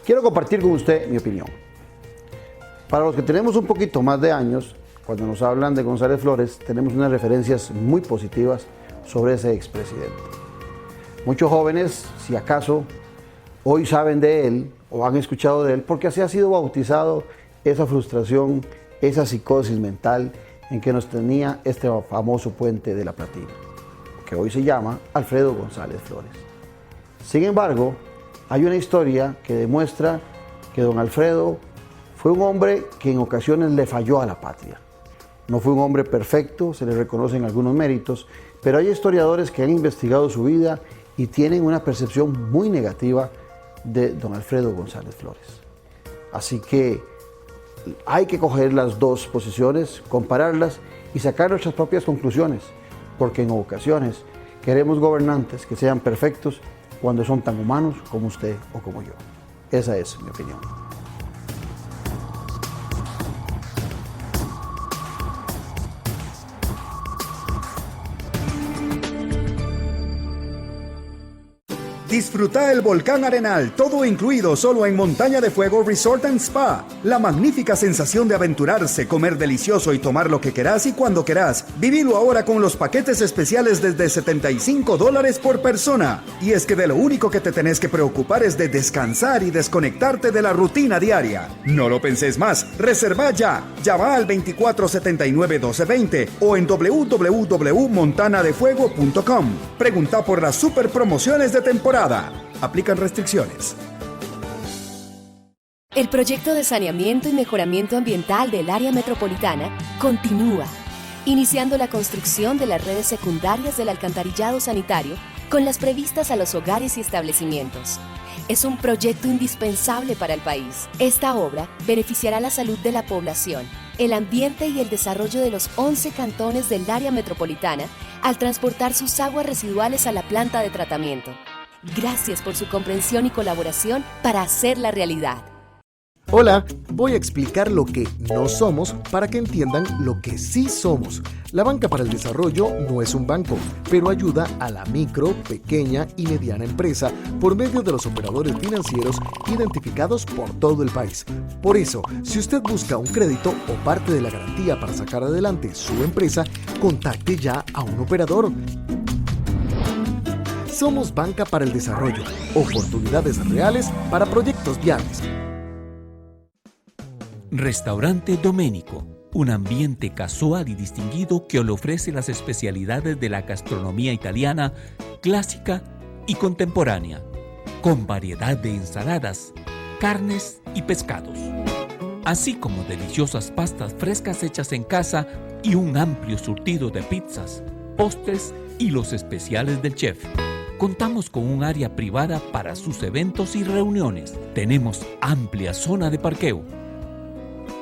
Quiero compartir con usted mi opinión. Para los que tenemos un poquito más de años, cuando nos hablan de González Flores, tenemos unas referencias muy positivas sobre ese expresidente. Muchos jóvenes, si acaso, hoy saben de él o han escuchado de él porque así ha sido bautizado esa frustración, esa psicosis mental en que nos tenía este famoso puente de la Platina, que hoy se llama Alfredo González Flores. Sin embargo, hay una historia que demuestra que don Alfredo fue un hombre que en ocasiones le falló a la patria. No fue un hombre perfecto, se le reconocen algunos méritos, pero hay historiadores que han investigado su vida y tienen una percepción muy negativa de don Alfredo González Flores. Así que hay que coger las dos posiciones, compararlas y sacar nuestras propias conclusiones, porque en ocasiones queremos gobernantes que sean perfectos cuando son tan humanos como usted o como yo. Esa es mi opinión. Disfruta el volcán Arenal, todo incluido solo en Montaña de Fuego Resort & Spa. La magnífica sensación de aventurarse, comer delicioso y tomar lo que querás y cuando querás. Vivilo ahora con los paquetes especiales desde $75 por persona. Y es que de lo único que te tenés que preocupar es de descansar y desconectarte de la rutina diaria. No lo penses más, reserva ya. Llama al 2479-1220 o en www.montanadefuego.com. Pregunta por las super promociones de temporada. Aplican restricciones. El proyecto de saneamiento y mejoramiento ambiental del área metropolitana continúa, iniciando la construcción de las redes secundarias del alcantarillado sanitario con las previstas a los hogares y establecimientos. Es un proyecto indispensable para el país. Esta obra beneficiará la salud de la población, el ambiente y el desarrollo de los 11 cantones del área metropolitana al transportar sus aguas residuales a la planta de tratamiento. Gracias por su comprensión y colaboración para hacerla realidad. Hola, voy a explicar lo que no somos para que entiendan lo que sí somos. La Banca para el Desarrollo no es un banco, pero ayuda a la micro, pequeña y mediana empresa por medio de los operadores financieros identificados por todo el país. Por eso, si usted busca un crédito o parte de la garantía para sacar adelante su empresa, contacte ya a un operador. Somos Banca para el Desarrollo, oportunidades reales para proyectos viables. Restaurante Domenico, un ambiente casual y distinguido que le ofrece las especialidades de la gastronomía italiana, clásica y contemporánea, con variedad de ensaladas, carnes y pescados, así como deliciosas pastas frescas hechas en casa y un amplio surtido de pizzas, postres y los especiales del chef. Contamos con un área privada para sus eventos y reuniones. Tenemos amplia zona de parqueo.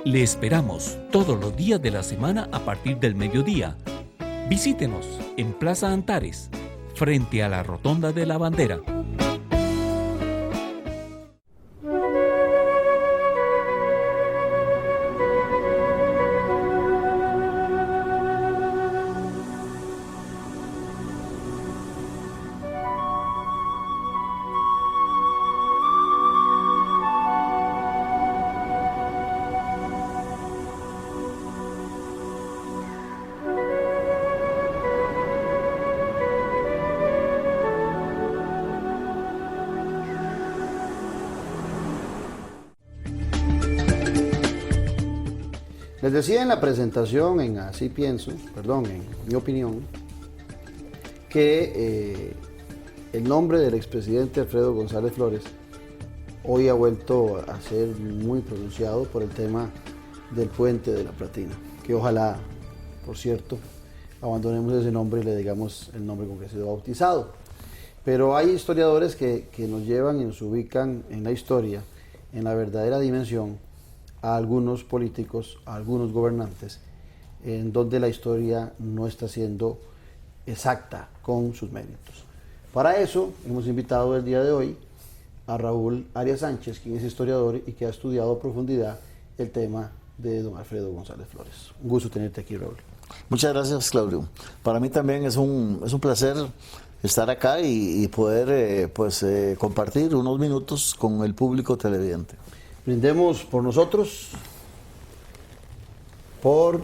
Le esperamos todos los días de la semana a partir del mediodía. Visítenos en Plaza Antares, frente a la Rotonda de la Bandera. Les decía en la presentación, en mi opinión, que el nombre del expresidente Alfredo González Flores hoy ha vuelto a ser muy pronunciado por el tema del puente de la Platina, que ojalá, por cierto, abandonemos ese nombre y le digamos el nombre con que ha sido bautizado. Pero hay historiadores que nos llevan y nos ubican en la historia, en la verdadera dimensión, a algunos políticos, a algunos gobernantes, en donde la historia no está siendo exacta con sus méritos. Para eso hemos invitado el día de hoy a Raúl Arias Sánchez, quien es historiador y que ha estudiado a profundidad el tema de don Alfredo González Flores. Un gusto tenerte aquí, Raúl. Muchas gracias, Claudio. Para mí también es un placer estar acá y poder compartir unos minutos con el público televidente. Brindemos por nosotros, por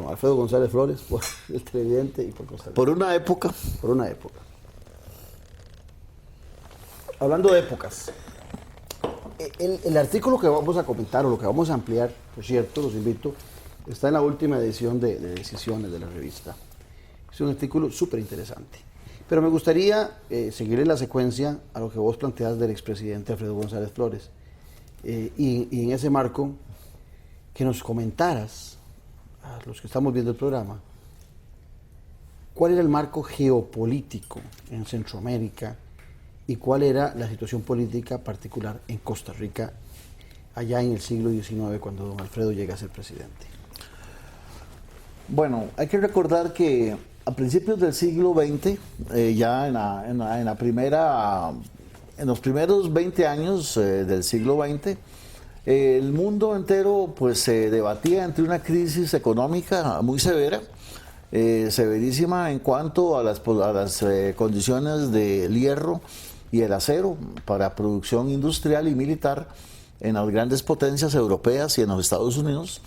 Alfredo González Flores, por el televidente y por Costa. Por una época. Por una época. Hablando de épocas, el artículo que vamos a comentar o lo que vamos a ampliar, por cierto, los invito, está en la última edición de Decisiones de la revista. Es un artículo súper interesante. Pero me gustaría seguir en la secuencia a lo que vos planteas del expresidente Alfredo González Flores. Y en ese marco, que nos comentaras, a los que estamos viendo el programa, cuál era el marco geopolítico en Centroamérica y cuál era la situación política particular en Costa Rica allá en el siglo XIX, cuando don Alfredo llega a ser presidente. Bueno, hay que recordar que a principios del siglo XX, ya en los primeros 20 años del siglo XX, el mundo entero pues se debatía entre una crisis económica muy severa, severísima en cuanto a las condiciones del hierro y el acero para producción industrial y militar en las grandes potencias europeas y en los Estados Unidos.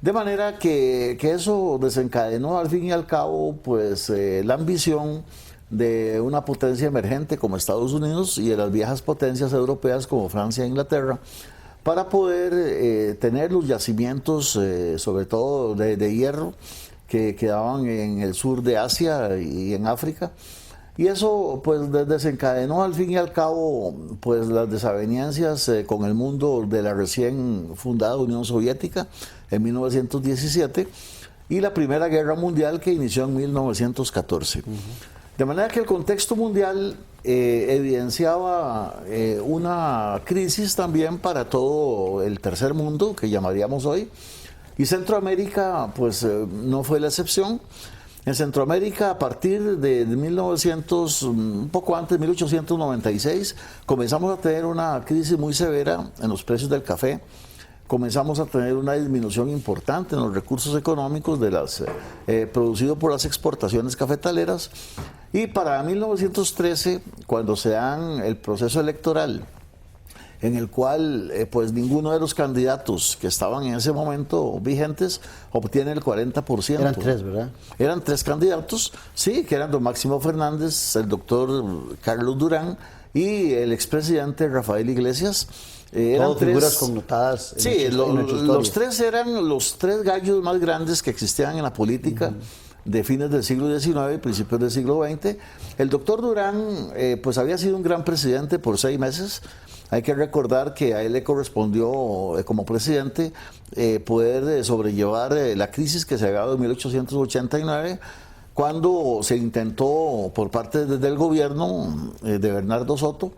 De manera que eso desencadenó al fin y al cabo pues la ambición de una potencia emergente como Estados Unidos y de las viejas potencias europeas como Francia e Inglaterra para poder tener los yacimientos, sobre todo de hierro, que quedaban en el sur de Asia y en África. Y eso pues desencadenó al fin y al cabo pues las desavenencias con el mundo de la recién fundada Unión Soviética en 1917 y la Primera Guerra Mundial que inició en 1914. De manera que el contexto mundial evidenciaba una crisis también para todo el tercer mundo, que llamaríamos hoy, y Centroamérica pues no fue la excepción. En Centroamérica, a partir de 1900, un poco antes, 1896, comenzamos a tener una crisis muy severa en los precios del café. Comenzamos a tener una disminución importante en los recursos económicos producidos por las exportaciones cafetaleras. Y para 1913, cuando se dan el proceso electoral, en el cual pues ninguno de los candidatos que estaban en ese momento vigentes obtiene el 40%. Eran tres, ¿verdad? Eran tres candidatos, sí, que eran don Máximo Fernández, el doctor Carlos Durán y el expresidente Rafael Iglesias. Eran Todas figuras connotadas en sí, los tres eran los tres gallos más grandes que existían en la política de fines del siglo XIX y principios del siglo XX. El doctor Durán pues había sido un gran presidente por 6 meses. Hay que recordar que a él le correspondió como presidente poder sobrellevar la crisis que se había dado en 1889, cuando se intentó por parte del gobierno de Bernardo Soto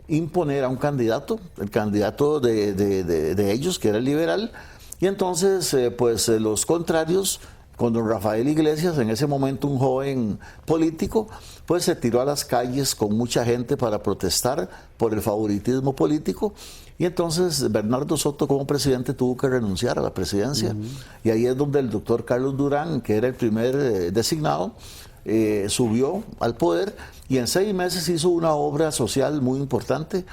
imponer a un candidato, el candidato de ellos, que era el liberal, y entonces pues los contrarios, con don Rafael Iglesias, en ese momento un joven político, pues se tiró a las calles con mucha gente para protestar por el favoritismo político, y entonces Bernardo Soto como presidente tuvo que renunciar a la presidencia, y ahí es donde el doctor Carlos Durán, que era el primer designado, subió al poder y en 6 meses hizo una obra social muy importante.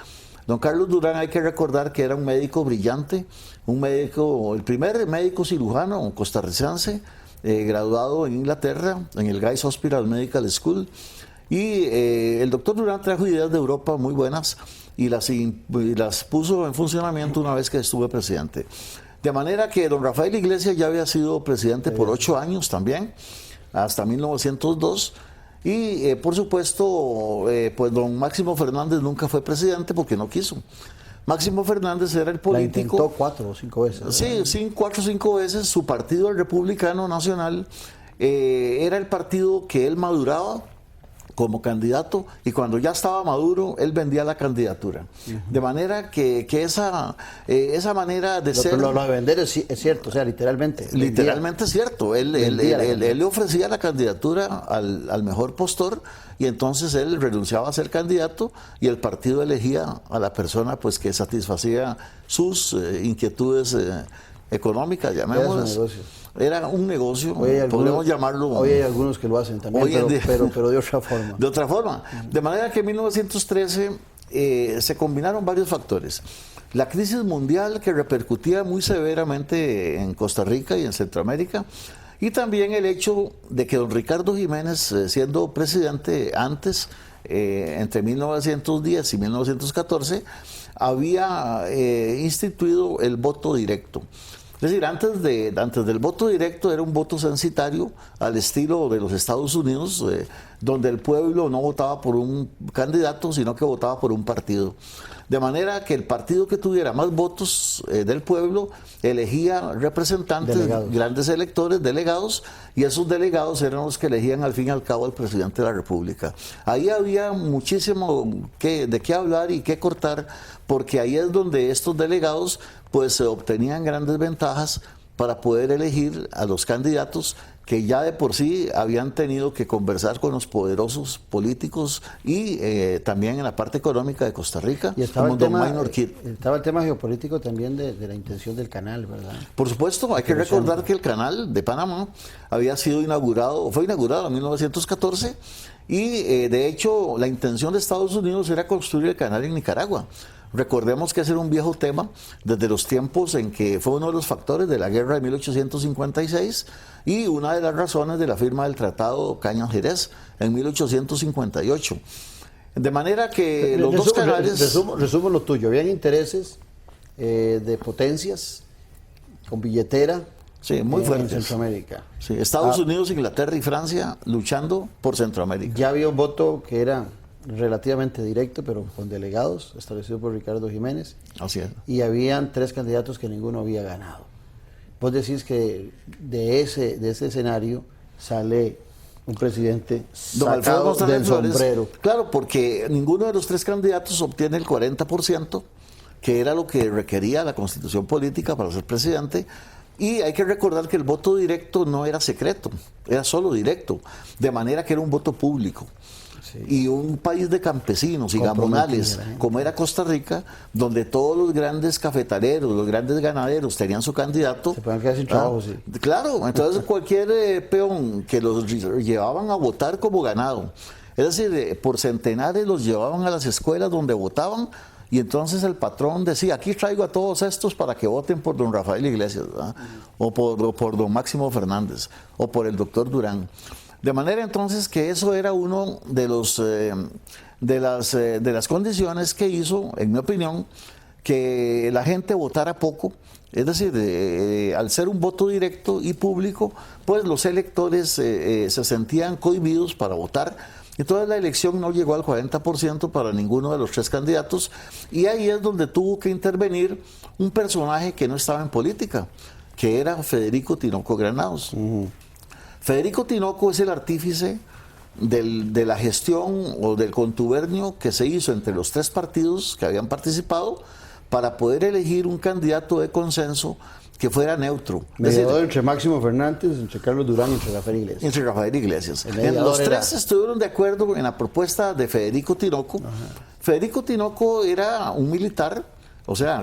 Don Carlos Durán, hay que recordar que era un médico brillante, el primer médico cirujano costarricense, graduado en Inglaterra, en el Guy's Hospital Medical School, y el doctor Durán trajo ideas de Europa muy buenas y las puso en funcionamiento una vez que estuvo presidente. De manera que don Rafael Iglesias ya había sido presidente por 8 años también, hasta 1902, y por supuesto, pues don Máximo Fernández nunca fue presidente porque no quiso. Máximo Fernández era el político. La intentó 4 o 5 veces. Sí, 4 o 5 veces. Su partido, el Republicano Nacional, era el partido que él maduraba como candidato, y cuando ya estaba maduro, él vendía la candidatura. De manera que esa manera de ser... Pero lo de vender es cierto, o sea, literalmente. Literalmente es cierto. Él le ofrecía la candidatura al mejor postor, y entonces él renunciaba a ser candidato y el partido elegía a la persona pues que satisfacía sus inquietudes económica, llamémoslas. Era un negocio, podríamos llamarlo. Hoy hay algunos que lo hacen también, pero de otra forma. De otra forma. De manera que en 1913 se combinaron varios factores. La crisis mundial que repercutía muy severamente en Costa Rica y en Centroamérica, y también el hecho de que don Ricardo Jiménez, siendo presidente antes, entre 1910 y 1914, había instituido el voto directo. Es decir, antes del voto directo era un voto censitario al estilo de los Estados Unidos, donde el pueblo no votaba por un candidato, sino que votaba por un partido. De manera que el partido que tuviera más votos del pueblo elegía representantes, grandes electores, delegados, y esos delegados eran los que elegían al fin y al cabo al presidente de la República. Ahí había muchísimo de qué hablar y qué cortar, porque ahí es donde estos delegados pues obtenían grandes ventajas para poder elegir a los candidatos que ya de por sí habían tenido que conversar con los poderosos políticos y también en la parte económica de Costa Rica, y estaba como don Minor Kidd. Estaba el tema geopolítico también de la intención del canal, ¿verdad? Por supuesto, hay que recordar que el canal de Panamá fue inaugurado en 1914 y de hecho la intención de Estados Unidos era construir el canal en Nicaragua. Recordemos que ese era un viejo tema desde los tiempos en que fue uno de los factores de la guerra de 1856 y una de las razones de la firma del Tratado Cañas-Jerez en 1858. De manera que los dos canales... Resumo lo tuyo, habían intereses de potencias con billetera, sí, muy fuertes en Centroamérica. Sí, Estados Unidos, Inglaterra y Francia luchando por Centroamérica. Ya había un voto que era relativamente directo, pero con delegados, establecido por Ricardo Jiménez. Así es. Y habían 3 candidatos que ninguno había ganado. Vos decís que de ese escenario sale un presidente sacado del sombrero. Claro, porque ninguno de los 3 candidatos obtiene el 40%, que era lo que requería la Constitución política para ser presidente. Y hay que recordar que el voto directo no era secreto, era solo directo, de manera que era un voto público. Sí. Y un país de campesinos y gamonales, como era Costa Rica, donde todos los grandes cafetaleros, los grandes ganaderos tenían su candidato. Se pueden quedar sin trabajo, sí. Claro, entonces cualquier peón que los llevaban a votar como ganado, es decir, por centenares los llevaban a las escuelas donde votaban, y entonces el patrón decía, aquí traigo a todos estos para que voten por don Rafael Iglesias, ¿verdad? O por don Máximo Fernández, o por el doctor Durán. De manera entonces que eso era uno de las condiciones que hizo, en mi opinión, que la gente votara poco. Es decir, al ser un voto directo y público, pues los electores se sentían cohibidos para votar. Entonces la elección no llegó al 40% para ninguno de los 3 candidatos, y ahí es donde tuvo que intervenir un personaje que no estaba en política, que era Federico Tinoco Granados. Federico Tinoco es el artífice de la gestión o del contubernio que se hizo entre los 3 partidos que habían participado para poder elegir un candidato de consenso que fuera neutro. Mediador entre Máximo Fernández, entre Carlos Durán y entre Rafael Iglesias. Entre Rafael Iglesias. Los 3 estuvieron de acuerdo en la propuesta de Federico Tinoco. Federico Tinoco era un militar. O sea,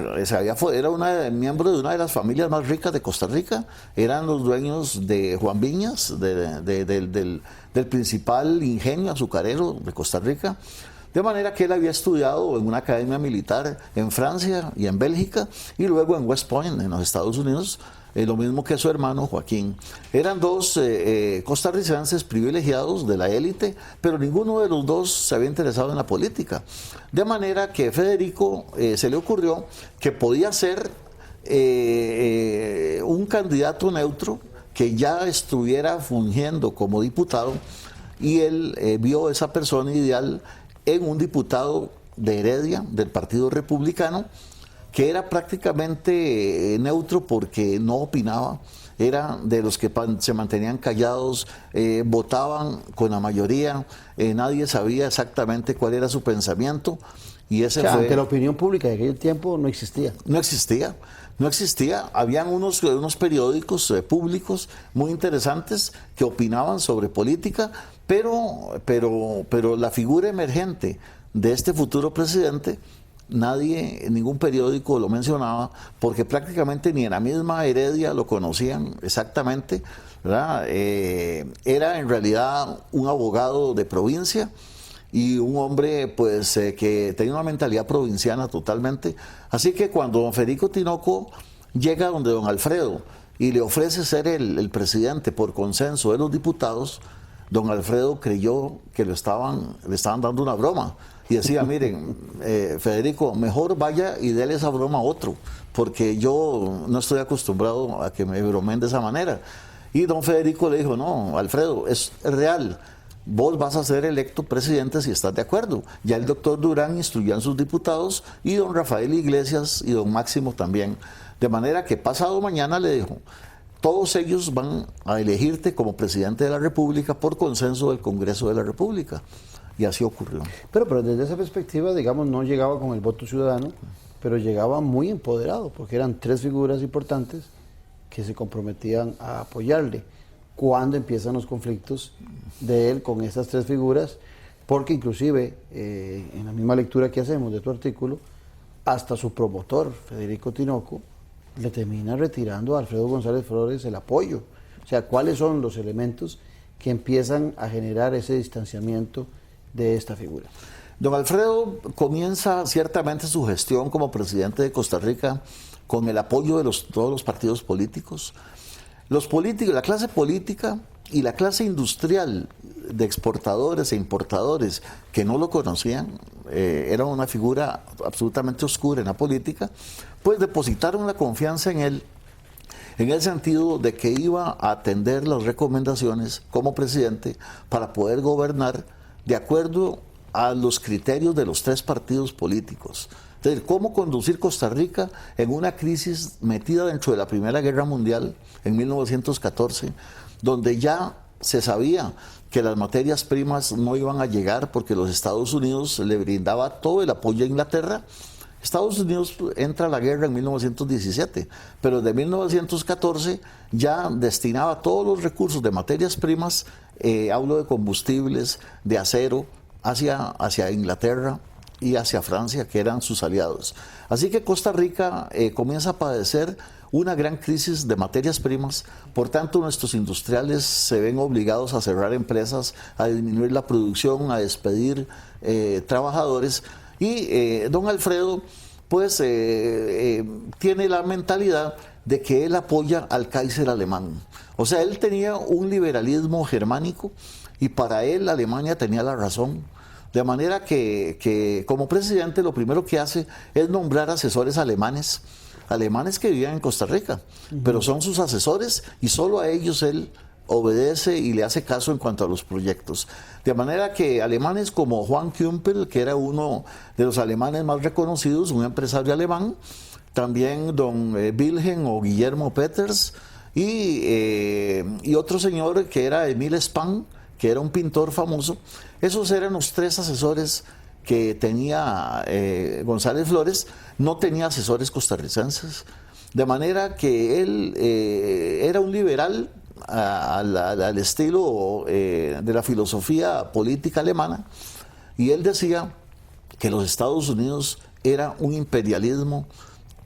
era miembro de una de las familias más ricas de Costa Rica. Eran los dueños de Juan Viñas, del principal ingenio azucarero de Costa Rica. De manera que él había estudiado en una academia militar en Francia y en Bélgica, y luego en West Point, en los Estados Unidos, lo mismo que su hermano Joaquín. Eran 2 costarricenses privilegiados de la élite, pero ninguno de los 2 se había interesado en la política. De manera que Federico se le ocurrió que podía ser un candidato neutro que ya estuviera fungiendo como diputado, y él vio esa persona ideal en un diputado de Heredia, del Partido Republicano, que era prácticamente neutro porque no opinaba, era de los que se mantenían callados, votaban con la mayoría, nadie sabía exactamente cuál era su pensamiento, y ese fue... Ante la opinión pública de aquel tiempo no existía. No existía. Habían unos periódicos públicos muy interesantes que opinaban sobre política, pero la figura emergente de este futuro presidente nadie, ningún periódico lo mencionaba, porque prácticamente ni en la misma Heredia lo conocían exactamente, ¿verdad? Era en realidad un abogado de provincia y un hombre pues que tenía una mentalidad provinciana totalmente. Así que cuando don Federico Tinoco llega donde don Alfredo y le ofrece ser el presidente por consenso de los diputados, don Alfredo creyó que le estaban dando una broma. Y decía, miren, Federico, mejor vaya y déle esa broma a otro, porque yo no estoy acostumbrado a que me bromen de esa manera. Y don Federico le dijo, no, Alfredo, es real, vos vas a ser electo presidente si estás de acuerdo. Ya el doctor Durán instruyó a sus diputados y don Rafael Iglesias y don Máximo también. De manera que pasado mañana le dijo, todos ellos van a elegirte como presidente de la República por consenso del Congreso de la República. Y así ocurrió. Pero desde esa perspectiva, digamos, no llegaba con el voto ciudadano, pero llegaba muy empoderado, porque eran 3 figuras importantes que se comprometían a apoyarle. Cuando empiezan los conflictos de él con estas 3 figuras, porque inclusive, en la misma lectura que hacemos de tu artículo, hasta su promotor, Federico Tinoco, le termina retirando a Alfredo González Flores el apoyo. O sea, ¿cuáles son los elementos que empiezan a generar ese distanciamiento de esta figura? Don Alfredo comienza ciertamente su gestión como presidente de Costa Rica con el apoyo de todos los partidos políticos. Los políticos, la clase política y la clase industrial de exportadores e importadores que no lo conocían, era una figura absolutamente oscura en la política, pues depositaron la confianza en él, en el sentido de que iba a atender las recomendaciones como presidente para poder gobernar de acuerdo a los criterios de los 3 partidos políticos. Entonces, ¿cómo conducir Costa Rica en una crisis metida dentro de la Primera Guerra Mundial en 1914, donde ya se sabía que las materias primas no iban a llegar porque los Estados Unidos le brindaba todo el apoyo a Inglaterra? Estados Unidos entra a la guerra en 1917, pero de 1914 ya destinaba todos los recursos de materias primas, hablo de combustibles, de acero, hacia Inglaterra y hacia Francia, que eran sus aliados. Así que Costa Rica comienza a padecer una gran crisis de materias primas, por tanto nuestros industriales se ven obligados a cerrar empresas, a disminuir la producción, a despedir trabajadores, y don Alfredo pues tiene la mentalidad de que él apoya al Kaiser alemán. O sea, él tenía un liberalismo germánico y para él Alemania tenía la razón. De manera que como presidente lo primero que hace es nombrar asesores alemanes que vivían en Costa Rica, pero son sus asesores y solo a ellos él obedece y le hace caso en cuanto a los proyectos. De manera que alemanes como Juan Kümpel, que era uno de los alemanes más reconocidos, un empresario alemán, también don Wilhelm o Guillermo Peters y otro señor que era Emil Spahn, que era un pintor famoso. Esos eran los 3 asesores que tenía González Flores. No tenía asesores costarricenses, de manera que él era un liberal al estilo de la filosofía política alemana, y él decía que los Estados Unidos era un imperialismo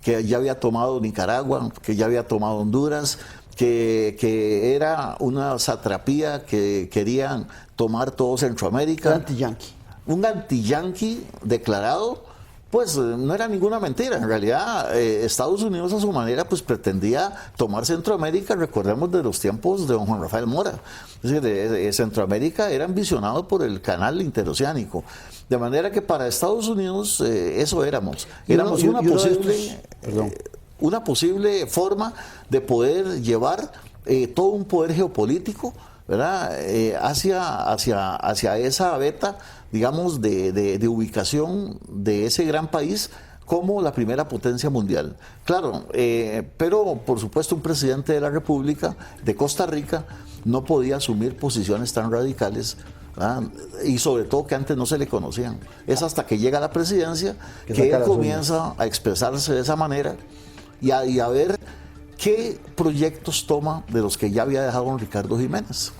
que ya había tomado Nicaragua, que ya había tomado Honduras, que era una satrapía que querían tomar todo Centroamérica. Un anti-yanqui declarado. Pues no era ninguna mentira. En realidad, Estados Unidos a su manera pues pretendía tomar Centroamérica. Recordemos de los tiempos de don Juan Rafael Mora. Es decir, Centroamérica era ambicionado por el canal interoceánico. De manera que para Estados Unidos eso éramos. Éramos una posible forma de poder llevar todo un poder geopolítico, ¿verdad? Hacia esa beta, digamos, de ubicación de ese gran país como la primera potencia mundial. Claro, pero por supuesto un presidente de la República de Costa Rica no podía asumir posiciones tan radicales, ¿verdad? Y sobre todo que antes no se le conocían. Es hasta que llega a la presidencia que él comienza a expresarse de esa manera y a ver qué proyectos toma de los que ya había dejado don Ricardo Jiménez.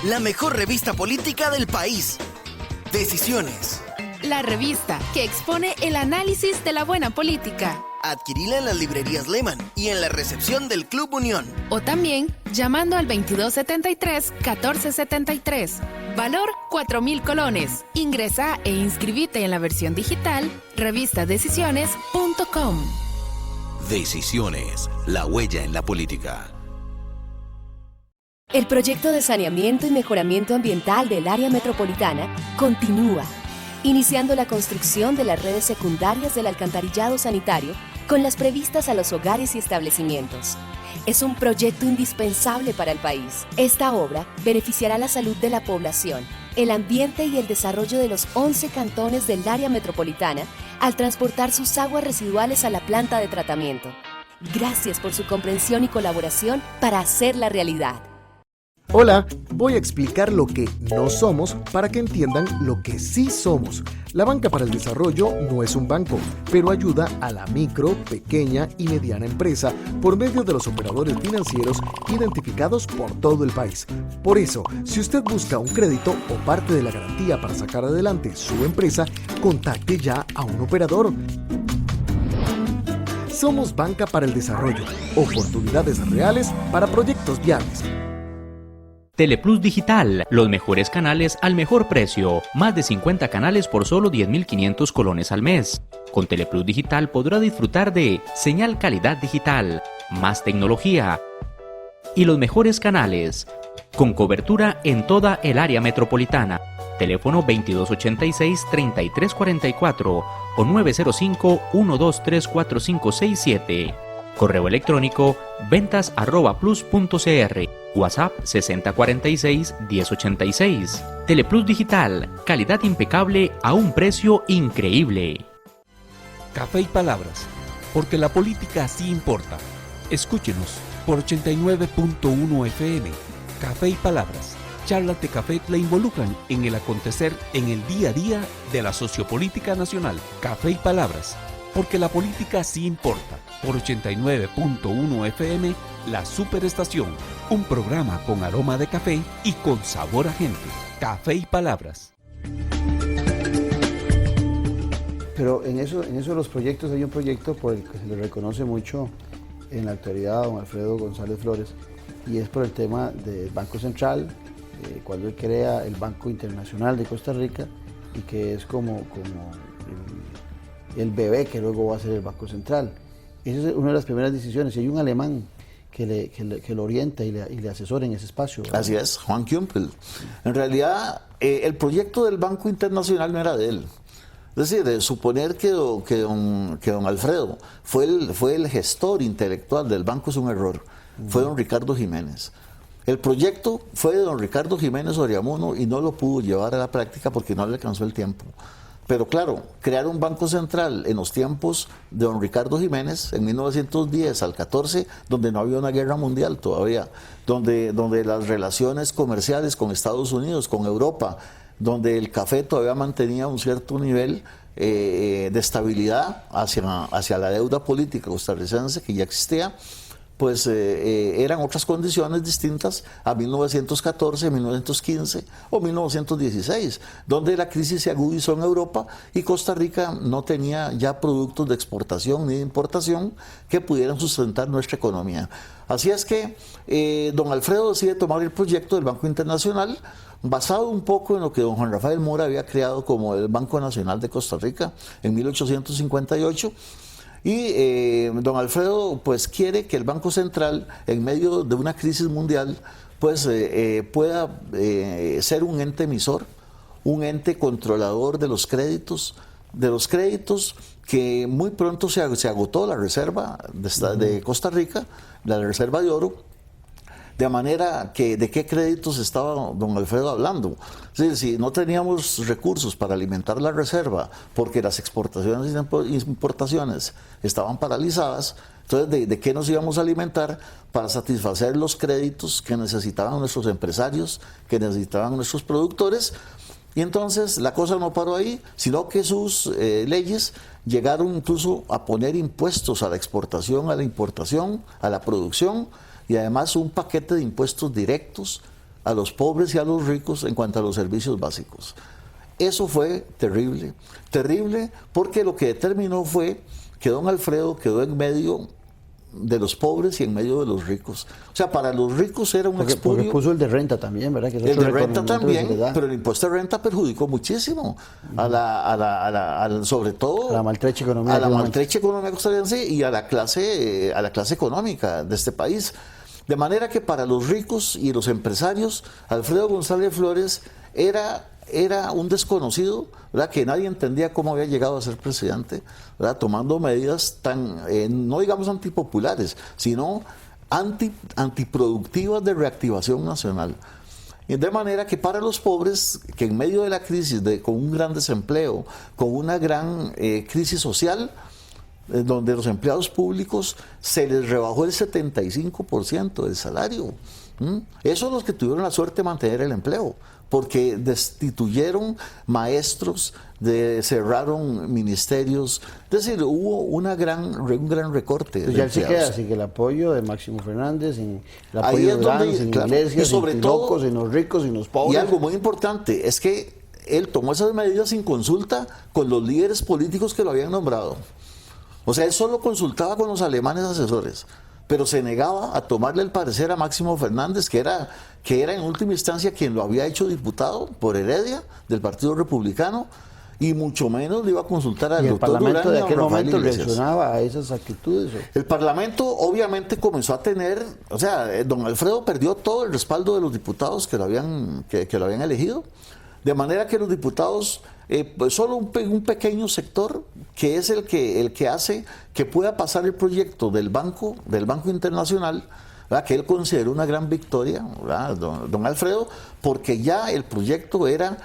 la mejor revista política del país. Decisiones. La revista que expone el análisis de la buena política. Adquirila en las librerías Lehman y en la recepción del Club Unión. O también llamando al 2273-1473. Valor 4.000 colones. Ingresa e inscribite en la versión digital revistadecisiones.com. Decisiones, la huella en la política. El proyecto de saneamiento y mejoramiento ambiental del área metropolitana continúa, iniciando la construcción de las redes secundarias del alcantarillado sanitario con las previstas a los hogares y establecimientos. Es un proyecto indispensable para el país. Esta obra beneficiará la salud de la población, el ambiente y el desarrollo de los 11 cantones del área metropolitana al transportar sus aguas residuales a la planta de tratamiento. Gracias por su comprensión y colaboración para hacerla realidad. Hola, voy a explicar lo que no somos para que entiendan lo que sí somos. La Banca para el Desarrollo no es un banco, pero ayuda a la micro, pequeña y mediana empresa por medio de los operadores financieros identificados por todo el país. Por eso, si usted busca un crédito o parte de la garantía para sacar adelante su empresa, contacte ya a un operador. Somos Banca para el Desarrollo, oportunidades reales para proyectos viables. Teleplus Digital, los mejores canales al mejor precio. Más de 50 canales por solo 10.500 colones al mes. Con Teleplus Digital podrá disfrutar de señal calidad digital, más tecnología y los mejores canales, con cobertura en toda el área metropolitana. Teléfono 2286-3344 o 905-1234567. Correo electrónico ventas@plus.cr. WhatsApp 6046-1086. Teleplus Digital, calidad impecable a un precio increíble. Café y palabras, porque la política sí importa. Escúchenos por 89.1 FM. Café y palabras. Charlas de café le involucran en el acontecer en el día a día de la sociopolítica nacional. Café y palabras, porque la política sí importa. Por 89.1 FM, La Superestación, un programa con aroma de café y con sabor a gente. Café y palabras. Pero en eso de los proyectos hay un proyecto por el que se le reconoce mucho en la actualidad a don Alfredo González Flores, y es por el tema del Banco Central, cuando él crea el Banco Internacional de Costa Rica, y que es como el bebé que luego va a ser el Banco Central. Esa es una de las primeras decisiones, y hay un alemán que lo orienta y le asesora en ese espacio, ¿verdad? Así es, Juan Kümpel. En realidad, el proyecto del Banco Internacional no era de él. Es decir, de suponer que don Alfredo fue el gestor intelectual del banco es un error. Fue don Ricardo Jiménez. El proyecto fue de don Ricardo Jiménez Oriamuno y no lo pudo llevar a la práctica porque no le alcanzó el tiempo. Pero claro, crear un banco central en los tiempos de don Ricardo Jiménez, en 1910 al 14, donde no había una guerra mundial todavía, donde las relaciones comerciales con Estados Unidos, con Europa, donde el café todavía mantenía un cierto nivel de estabilidad hacia la deuda política costarricense que ya existía, pues eran otras condiciones distintas a 1914, 1915 o 1916, donde la crisis se agudizó en Europa y Costa Rica no tenía ya productos de exportación ni de importación que pudieran sustentar nuestra economía. Así es que don Alfredo decide tomar el proyecto del Banco Internacional, basado un poco en lo que don Juan Rafael Mora había creado como el Banco Nacional de Costa Rica en 1858, y don Alfredo pues quiere que el Banco Central, en medio de una crisis mundial, pues pueda ser un ente emisor, un ente controlador de los créditos, que muy pronto se agotó la reserva de Costa Rica, la reserva de oro. De manera que, ¿de qué créditos estaba don Alfredo hablando? Es decir, si no teníamos recursos para alimentar la reserva porque las exportaciones e importaciones estaban paralizadas, entonces ¿de qué nos íbamos a alimentar para satisfacer los créditos que necesitaban nuestros empresarios, que necesitaban nuestros productores? Y entonces la cosa no paró ahí, sino que sus leyes llegaron incluso a poner impuestos a la exportación, a la importación, a la producción, y además un paquete de impuestos directos a los pobres y a los ricos en cuanto a los servicios básicos. Eso fue terrible, terrible, porque lo que determinó fue que don Alfredo quedó en medio de los pobres y en medio de los ricos. O sea, para los ricos era un expolio. Porque puso el de renta también, ¿verdad? Que es el otro de renta también, de pero el impuesto de renta perjudicó muchísimo sobre todo a la maltrecha economía, costarricense y a la clase económica de este país. De manera que para los ricos y los empresarios, Alfredo González Flores era un desconocido, ¿verdad? Que nadie entendía cómo había llegado a ser presidente, ¿verdad? Tomando medidas tan, no digamos antipopulares, sino antiproductivas de reactivación nacional. Y de manera que para los pobres, que en medio de la crisis, con un gran desempleo, con una gran crisis social, donde los empleados públicos se les rebajó el 75% del salario. Esos son los que tuvieron la suerte de mantener el empleo, porque destituyeron maestros, cerraron ministerios, es decir, hubo un gran recorte. Pues ya se queda así que el apoyo de Máximo Fernández, el apoyo ahí es de donde, Iglesias, claro, y sobre sin todo, locos, sin los ricos, sin los pobres. Y algo muy importante es que él tomó esas medidas sin consulta con los líderes políticos que lo habían nombrado. O sea, él solo consultaba con los alemanes asesores, pero se negaba a tomarle el parecer a Máximo Fernández, que era en última instancia quien lo había hecho diputado por Heredia, del Partido Republicano, y mucho menos le iba a consultar al doctor Durán. ¿El Parlamento de aquel momento Iglesias reaccionaba a esas actitudes? El Parlamento obviamente comenzó a tener, o sea, don Alfredo perdió todo el respaldo de los diputados que lo habían elegido, de manera que los diputados, pues solo un pequeño sector, que es el que hace que pueda pasar el proyecto del Banco Internacional, ¿verdad? Que él consideró una gran victoria, don Alfredo, porque ya el proyecto era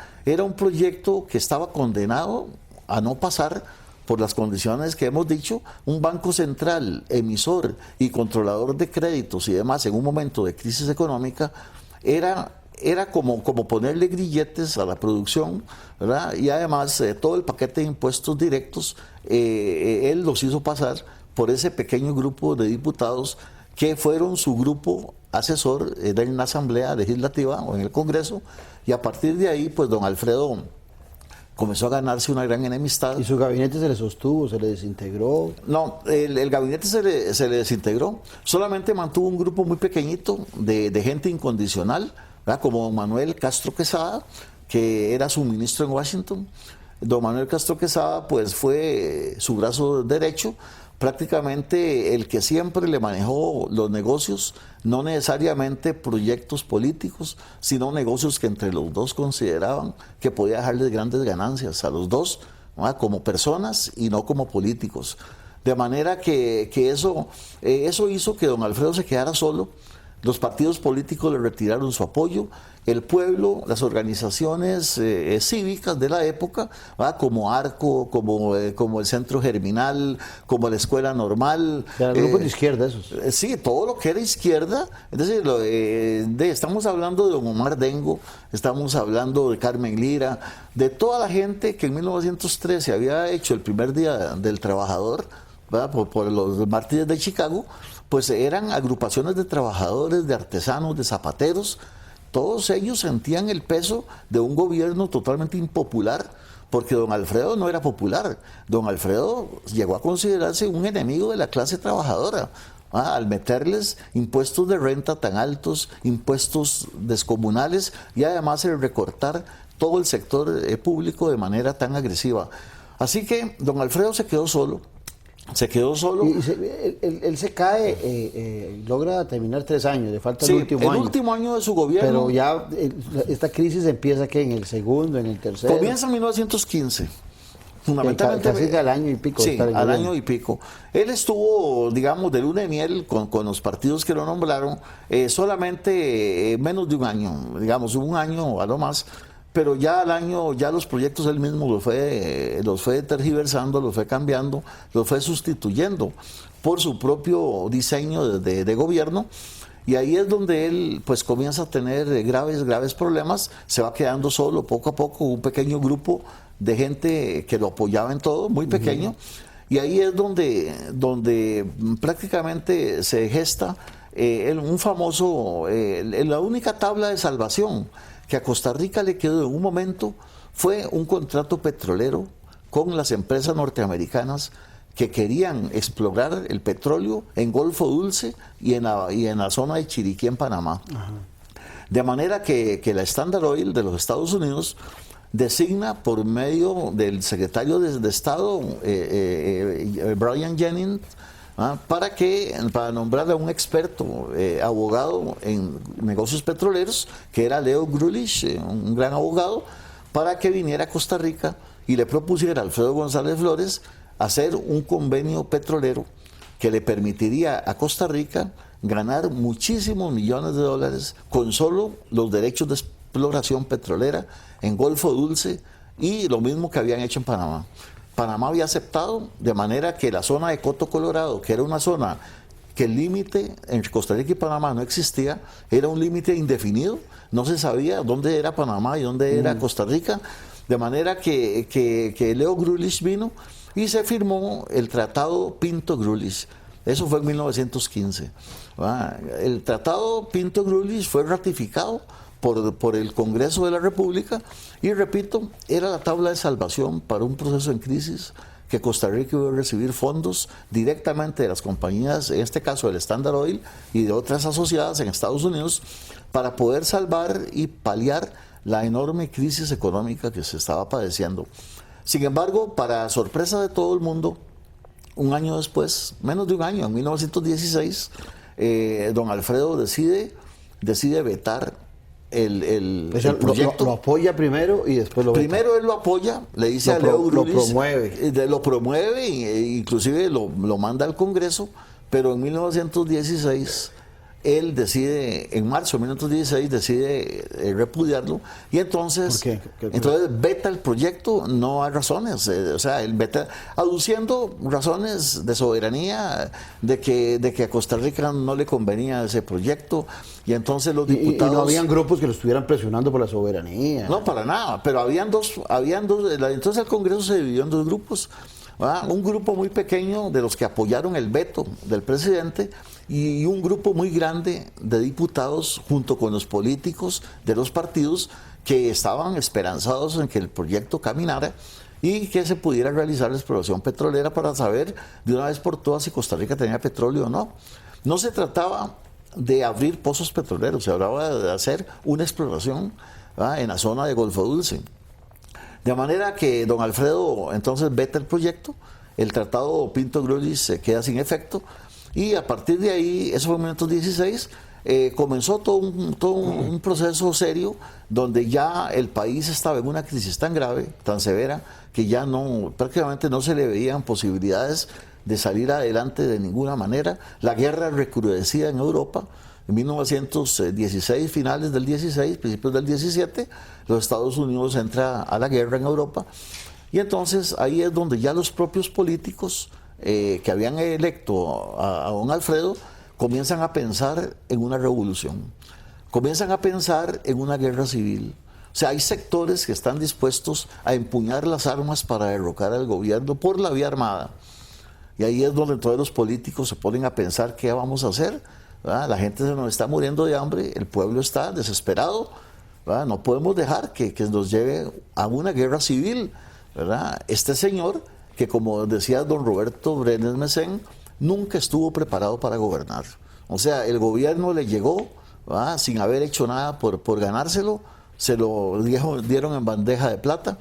un proyecto que estaba condenado a no pasar por las condiciones que hemos dicho. Un banco central, emisor y controlador de créditos y demás en un momento de crisis económica era como ponerle grilletes a la producción, ¿verdad? Y además todo el paquete de impuestos directos, él los hizo pasar por ese pequeño grupo de diputados que fueron su grupo asesor en la Asamblea Legislativa o en el Congreso, y a partir de ahí, pues don Alfredo comenzó a ganarse una gran enemistad. ¿Y su gabinete se le sostuvo, se le desintegró? No, el gabinete se le desintegró, solamente mantuvo un grupo muy pequeñito de gente incondicional, ¿verdad? Como don Manuel Castro Quesada, que era su ministro en Washington. Don Manuel Castro Quesada pues fue su brazo derecho, prácticamente el que siempre le manejó los negocios, no necesariamente proyectos políticos, sino negocios que entre los dos consideraban que podía dejarles grandes ganancias a los dos, ¿verdad? Como personas y no como políticos. De manera que eso hizo que don Alfredo se quedara solo. Los partidos políticos le retiraron su apoyo, el pueblo, las organizaciones cívicas de la época, ¿verdad? Como Arco, como el Centro Germinal, como la Escuela Normal. Grupos de izquierda esos. Sí, todo lo que era izquierda. Es decir, estamos hablando de don Omar Dengo, estamos hablando de Carmen Lira, de toda la gente que en 1913 había hecho el primer Día del Trabajador, ¿verdad? Por los mártires de Chicago. Pues eran agrupaciones de trabajadores, de artesanos, de zapateros. Todos ellos sentían el peso de un gobierno totalmente impopular, porque don Alfredo no era popular. Don Alfredo llegó a considerarse un enemigo de la clase trabajadora, al meterles impuestos de renta tan altos, impuestos descomunales y además el recortar todo el sector público de manera tan agresiva. Así que don Alfredo se quedó solo. Y él se cae, logra terminar 3 años, le falta sí, el último año. El último año de su gobierno. Pero ya esta crisis empieza ¿qué? En el segundo, en el tercero. Comienza en 1915. Fundamentalmente. Casi al año y pico. Sí, al año y pico. Él estuvo, digamos, de luna de miel con los partidos que lo nombraron, solamente menos de un año, digamos, un año a lo más. Pero ya al año, ya los proyectos él mismo los fue tergiversando, los fue cambiando, los fue sustituyendo por su propio diseño de gobierno. Y ahí es donde él pues comienza a tener graves problemas, se va quedando solo poco a poco, un pequeño grupo de gente que lo apoyaba en todo, muy pequeño. Y ahí es donde prácticamente se gesta un famoso, la única tabla de salvación que a Costa Rica le quedó en un momento fue un contrato petrolero con las empresas norteamericanas que querían explorar el petróleo en Golfo Dulce y en la zona de Chiriquí, en Panamá. Ajá. De manera que la Standard Oil de los Estados Unidos designa por medio del secretario de Estado, Brian Jennings, para nombrar a un experto abogado en negocios petroleros, que era Leo Grulich, un gran abogado, para que viniera a Costa Rica y le propusiera a Alfredo González Flores hacer un convenio petrolero que le permitiría a Costa Rica ganar muchísimos millones de dólares con solo los derechos de exploración petrolera en Golfo Dulce, y lo mismo que habían hecho en Panamá. Panamá había aceptado, de manera que la zona de Coto Colorado, que era una zona que el límite entre Costa Rica y Panamá no existía, era un límite indefinido, no se sabía dónde era Panamá y dónde era Costa Rica, de manera que Leo Grulich vino y se firmó el Tratado Pinto-Grulich. Eso fue en 1915. El Tratado Pinto-Grulich fue ratificado por el Congreso de la República y, repito, era la tabla de salvación para un proceso en crisis, que Costa Rica iba a recibir fondos directamente de las compañías, en este caso del Standard Oil y de otras asociadas en Estados Unidos, para poder salvar y paliar la enorme crisis económica que se estaba padeciendo. Sin embargo, para sorpresa de todo el mundo, un año después, menos de un año, en 1916, don Alfredo decide vetar el proyecto. Lo apoya primero y después lo veta. Primero él lo apoya, le dice a Leo Grulich, lo promueve e inclusive lo manda al Congreso, pero en 1916 él decide, en marzo de 1916 decide repudiarlo, y entonces, entonces veta el proyecto. No hay razones, o sea, él veta aduciendo razones de soberanía, de que a Costa Rica no le convenía ese proyecto, y entonces los diputados... Y no habían grupos que lo estuvieran presionando por la soberanía. No, para nada, pero habían dos, entonces el Congreso se dividió en dos grupos. Un grupo muy pequeño de los que apoyaron el veto del presidente, y un grupo muy grande de diputados junto con los políticos de los partidos que estaban esperanzados en que el proyecto caminara y que se pudiera realizar la exploración petrolera para saber de una vez por todas si Costa Rica tenía petróleo o no. No se trataba de abrir pozos petroleros, se hablaba de hacer una exploración en la zona de Golfo Dulce. De manera que don Alfredo entonces veta el proyecto, el Tratado Pinto-Grulich se queda sin efecto, y a partir de ahí, eso fue en 1916, comenzó todo un proceso serio, donde ya el país estaba en una crisis tan grave, tan severa, que ya prácticamente no se le veían posibilidades de salir adelante de ninguna manera. La guerra recrudecía en Europa. En 1916, finales del 16, principios del 17, los Estados Unidos entra a la guerra en Europa, y entonces ahí es donde ya los propios políticos que habían electo a don Alfredo comienzan a pensar en una revolución, comienzan a pensar en una guerra civil. O sea, hay sectores que están dispuestos a empuñar las armas para derrocar al gobierno por la vía armada, y ahí es donde todos los políticos se ponen a pensar qué vamos a hacer. La gente se nos está muriendo de hambre, el pueblo está desesperado, no podemos dejar que nos lleve a una guerra civil, ¿verdad? Este señor, que como decía don Roberto Brenes Mesén, nunca estuvo preparado para gobernar. O sea, el gobierno le llegó sin haber hecho nada por ganárselo, se lo dieron en bandeja de plata,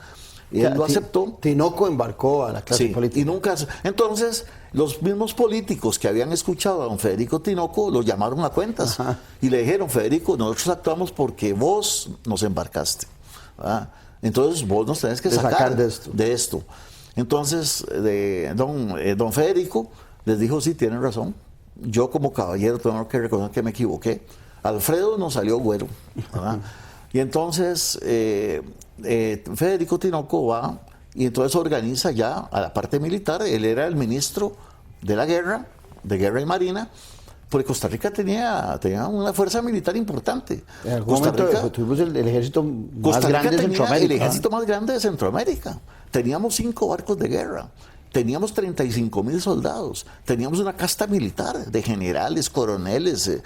y él lo aceptó. Tinoco embarcó a la clase política. Y nunca. Entonces, los mismos políticos que habían escuchado a don Federico Tinoco lo llamaron a cuentas. Ajá. Y le dijeron: Federico, nosotros actuamos porque vos nos embarcaste, entonces vos nos tenés que sacar de esto. Entonces, don Federico les dijo: sí, tienen razón, yo como caballero tengo que reconocer que me equivoqué. Alfredo nos salió güero, ¿verdad? Y entonces Federico Tinoco va y entonces organiza ya a la parte militar. Él era el ministro de la guerra, de guerra y marina, porque Costa Rica tenía una fuerza militar importante. En algún momento tuvimos el ejército más grande de Centroamérica. El ejército más grande de Centroamérica. Teníamos 5 barcos de guerra. teníamos 35,000 soldados, teníamos una casta militar de generales, coroneles,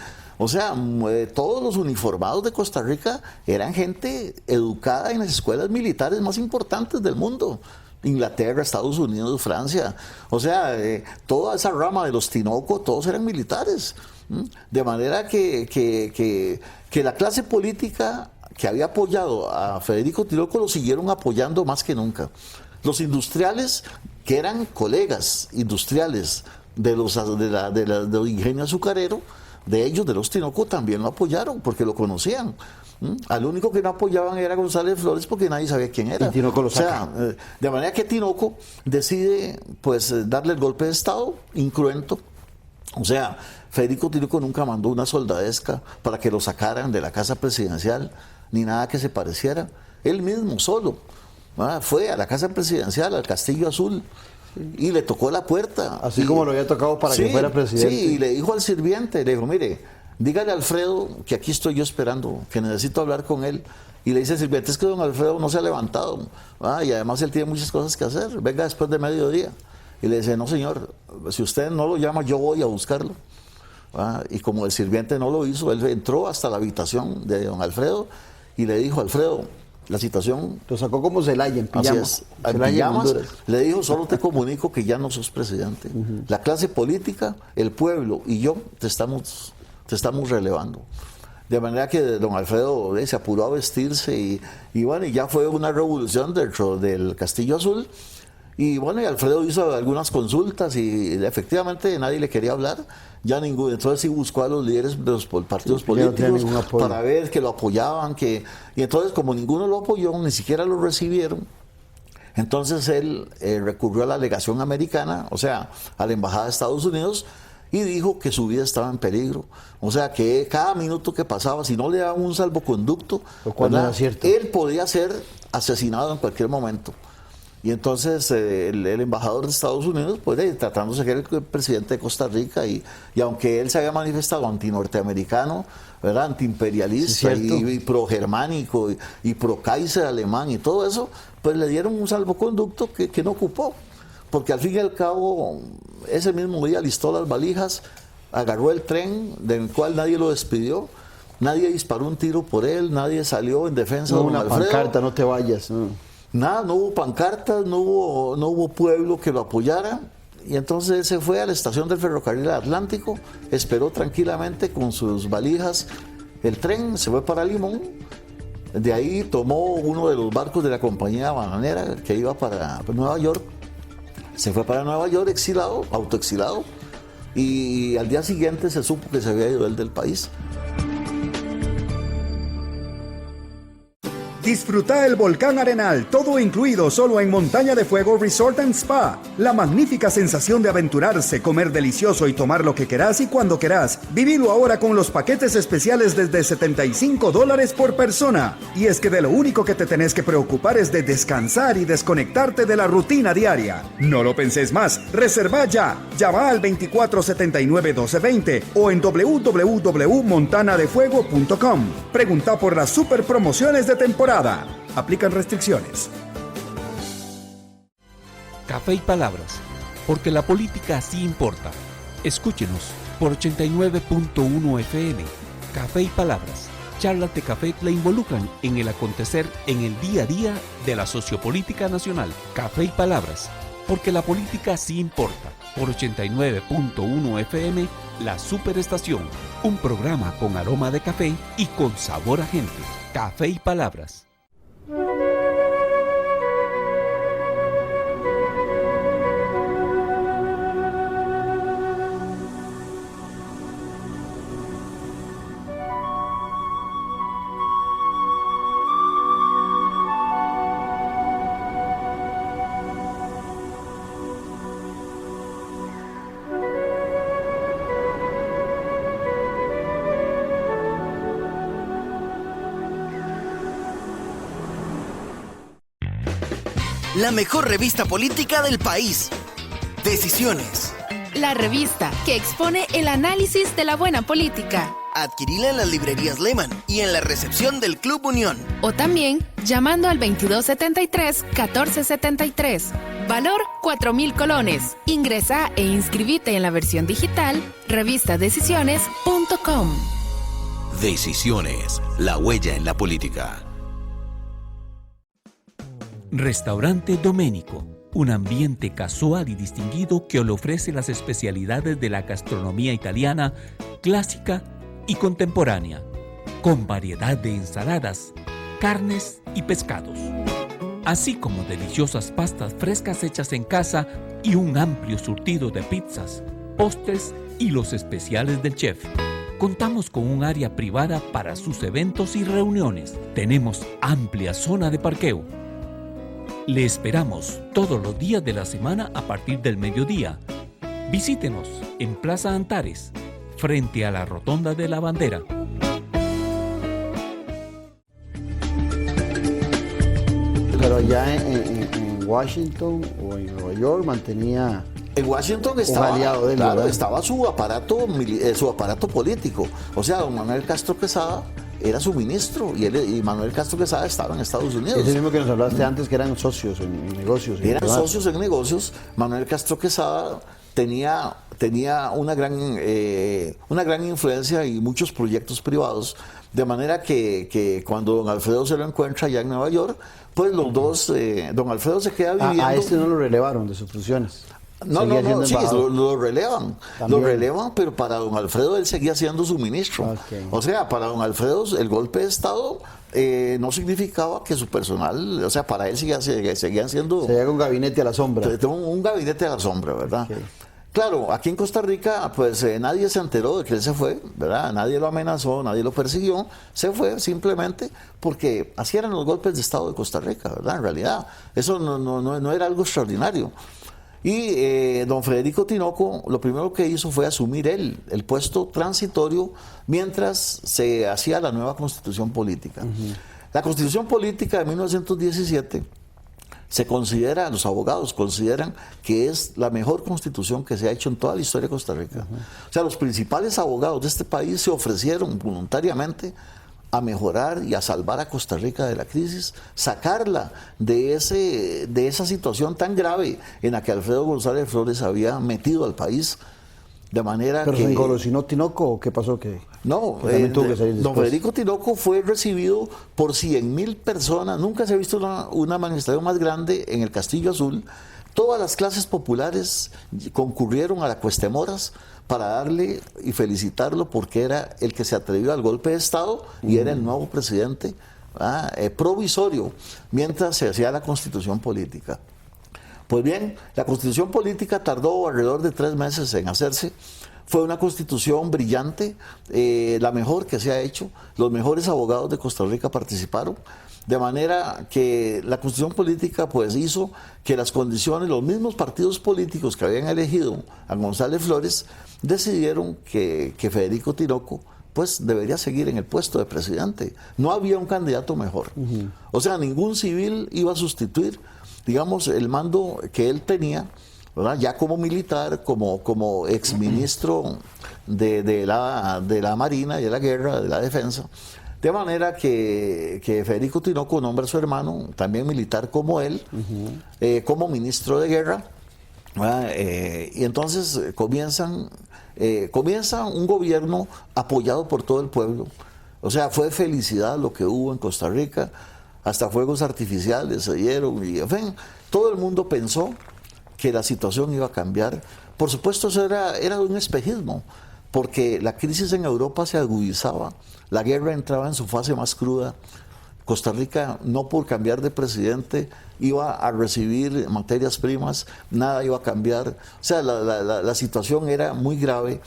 todos los uniformados de Costa Rica eran gente educada en las escuelas militares más importantes del mundo. Inglaterra, Estados Unidos, Francia, toda esa rama de los Tinoco, todos eran militares. De manera que la clase política que había apoyado a Federico Tinoco lo siguieron apoyando más que nunca. Los industriales, que eran colegas industriales del ingenio azucarero, de ellos, de los Tinoco, también lo apoyaron porque lo conocían. Al único que no apoyaban era González Flores porque nadie sabía quién era. Y Tinoco lo saca. De manera que Tinoco decide darle el golpe de Estado incruento. Federico Tinoco nunca mandó una soldadesca para que lo sacaran de la casa presidencial, ni nada que se pareciera. Él mismo, solo, fue a la casa presidencial, al Castillo Azul, y le tocó la puerta. Así como lo había tocado para que fuera presidente. Sí, y le dijo al sirviente, le dijo, mire, dígale a Alfredo que aquí estoy yo esperando, que necesito hablar con él. Y le dice el sirviente, es que don Alfredo no se ha levantado, y además él tiene muchas cosas que hacer, venga después de mediodía. Y le dice, no señor, si usted no lo llama, yo voy a buscarlo. Y como el sirviente no lo hizo, él entró hasta la habitación de don Alfredo y le dijo, Alfredo, la situación... Lo sacó como Zelaya, en pijamas. En pijamas, le dijo, solo te comunico que ya no sos presidente. La clase política, el pueblo y yo te estamos relevando. De manera que don Alfredo se apuró a vestirse y ya fue una revolución dentro del Castillo Azul. Y Alfredo hizo algunas consultas y efectivamente nadie le quería hablar, entonces sí buscó a los líderes de los partidos políticos para ver que lo apoyaban, y entonces como ninguno lo apoyó, ni siquiera lo recibieron, entonces él recurrió a la legación americana, a la embajada de Estados Unidos, y dijo que su vida estaba en peligro, que cada minuto que pasaba, si no le daban un salvoconducto, él podía ser asesinado en cualquier momento. Y entonces el embajador de Estados Unidos, tratándose de ser el presidente de Costa Rica, y aunque él se había manifestado antinorteamericano, antiimperialista y progermánico y pro-Kaiser alemán y todo eso, pues le dieron un salvoconducto que no ocupó. Porque al fin y al cabo, ese mismo día alistó las valijas, agarró el tren del cual nadie lo despidió, nadie disparó un tiro por él, nadie salió en defensa de don Alfredo. Una pancarta, no te vayas. Nada, no hubo pancartas, no hubo pueblo que lo apoyara, y entonces él se fue a la estación del ferrocarril Atlántico, esperó tranquilamente con sus valijas el tren, se fue para Limón, de ahí tomó uno de los barcos de la compañía bananera que iba para Nueva York, se fue para Nueva York exilado, autoexilado, y al día siguiente se supo que se había ido él del país. Disfruta el volcán Arenal, todo incluido solo en Montaña de Fuego Resort and Spa. La magnífica sensación de aventurarse, comer delicioso y tomar lo que querás y cuando querás. Vivilo ahora con los paquetes especiales desde $75 por persona. Y es que de lo único que te tenés que preocupar es de descansar y desconectarte de la rutina diaria. No lo penses más, reserva ya. Llama al 2479-1220 o en www.montanadefuego.com. Pregunta por las super promociones de temporada. Aplican restricciones. Café y palabras, porque la política sí importa. Escúchenos por 89.1 FM. Café y palabras. Charlas de café le involucran en el acontecer en el día a día de la sociopolítica nacional. Café y palabras, porque la política sí importa. Por 89.1 FM, La Superestación. Un programa con aroma de café y con sabor a gente. Café y palabras. La mejor revista política del país. Decisiones. La revista que expone el análisis de la buena política. Adquirila en las librerías Lehman y en la recepción del Club Unión. O también llamando al 2273-1473. Valor 4,000 colones. Ingresa e inscribite en la versión digital revistadecisiones.com. Decisiones, la huella en la política. Restaurante Doménico, un ambiente casual y distinguido que le ofrece las especialidades de la gastronomía italiana clásica y contemporánea, con variedad de ensaladas, carnes y pescados, así como deliciosas pastas frescas hechas en casa y un amplio surtido de pizzas, postres y los especiales del chef. Contamos con un área privada para sus eventos y reuniones. Tenemos amplia zona de parqueo. Le esperamos todos los días de la semana a partir del mediodía. Visítenos en Plaza Antares, frente a la Rotonda de la Bandera. Pero allá en Washington o en Nueva York mantenía... En Washington estaba, aliado de él, claro, ¿verdad? estaba su aparato político. O sea, don Manuel Castro Quesada era su ministro y Manuel Castro Quesada estaba en Estados Unidos. Ese mismo que nos hablaste antes, que eran socios en negocios. Eran socios en negocios. Manuel Castro Quesada tenía una gran influencia y muchos proyectos privados, de manera que cuando don Alfredo se lo encuentra allá en Nueva York, pues los dos, don Alfredo se queda viviendo... A este no lo relevaron de sus funciones. No, sí, lo relevan. También. Lo relevan, pero para don Alfredo él seguía siendo su ministro. Okay. O sea, para don Alfredo el golpe de Estado no significaba que su personal, o sea, para él seguían siendo... Sería un gabinete a la sombra. Un gabinete a la sombra, ¿verdad? Okay. Claro, aquí en Costa Rica, pues nadie se enteró de que él se fue, ¿verdad? Nadie lo amenazó, nadie lo persiguió, se fue simplemente porque así eran los golpes de Estado de Costa Rica, ¿verdad? En realidad, eso no era algo extraordinario. Y don Federico Tinoco lo primero que hizo fue asumir él el puesto transitorio mientras se hacía la nueva constitución política. La constitución política de 1917 se considera, los abogados consideran que es la mejor constitución que se ha hecho en toda la historia de Costa Rica. O sea, los principales abogados de este país se ofrecieron voluntariamente a mejorar y a salvar a Costa Rica de la crisis, sacarla de esa situación tan grave en la que Alfredo González Flores había metido al país, de manera ¿Pero que... se engolosinó Tinoco o qué pasó? No, don Federico Tinoco fue recibido por 100,000 personas, nunca se ha visto una manifestación más grande en el Castillo Azul. Todas las clases populares concurrieron a la Cuestemoras para darle y felicitarlo porque era el que se atrevió al golpe de Estado y era el nuevo presidente provisorio mientras se hacía la constitución política. Pues bien, la constitución política tardó alrededor de 3 meses en hacerse. Fue una constitución brillante, la mejor que se ha hecho. Los mejores abogados de Costa Rica participaron. De manera que la constitución política pues hizo que las condiciones, los mismos partidos políticos que habían elegido a González Flores decidieron que Federico Tinoco pues debería seguir en el puesto de presidente. No había un candidato mejor. O sea, ningún civil iba a sustituir, digamos, el mando que él tenía, ¿verdad? Ya como militar, como exministro de la Marina y de la Guerra, de la Defensa. De manera que Federico Tinoco nombra a su hermano, también militar como él, como ministro de guerra, y entonces comienza un gobierno apoyado por todo el pueblo. O sea, fue felicidad lo que hubo en Costa Rica, hasta fuegos artificiales se dieron, y en fin, todo el mundo pensó que la situación iba a cambiar. Por supuesto, eso era un espejismo, porque la crisis en Europa se agudizaba, la guerra entraba en su fase más cruda. Costa Rica, no por cambiar de presidente, iba a recibir materias primas, nada iba a cambiar. O sea, la situación era muy grave.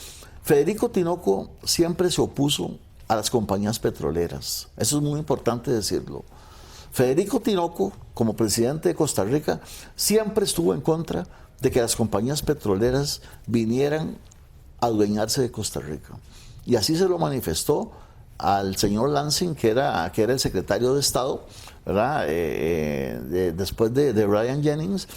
Federico Tinoco siempre se opuso a las compañías petroleras. Eso es muy importante decirlo. Federico Tinoco, como presidente de Costa Rica, siempre estuvo en contra de que las compañías petroleras vinieran a adueñarse de Costa Rica. Y así se lo manifestó al señor Lansing, que era el secretario de Estado, ¿verdad? Después de Brian Jennings.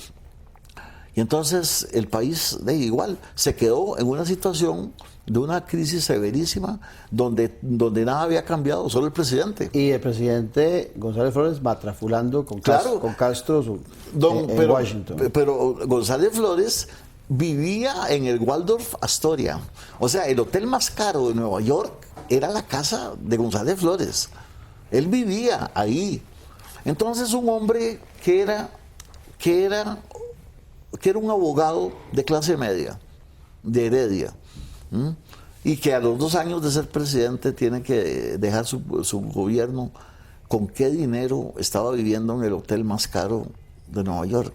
Y entonces el país igual se quedó en una situación de una crisis severísima donde nada había cambiado, solo el presidente. Y el presidente González Flores matrafulando con Castro en Washington. Pero González Flores vivía en el Waldorf Astoria. O sea, el hotel más caro de Nueva York era la casa de González Flores. Él vivía ahí. Entonces, un hombre que era un abogado de clase media, de Heredia, y que a los 2 años de ser presidente tiene que dejar su gobierno, ¿con qué dinero estaba viviendo en el hotel más caro de Nueva York?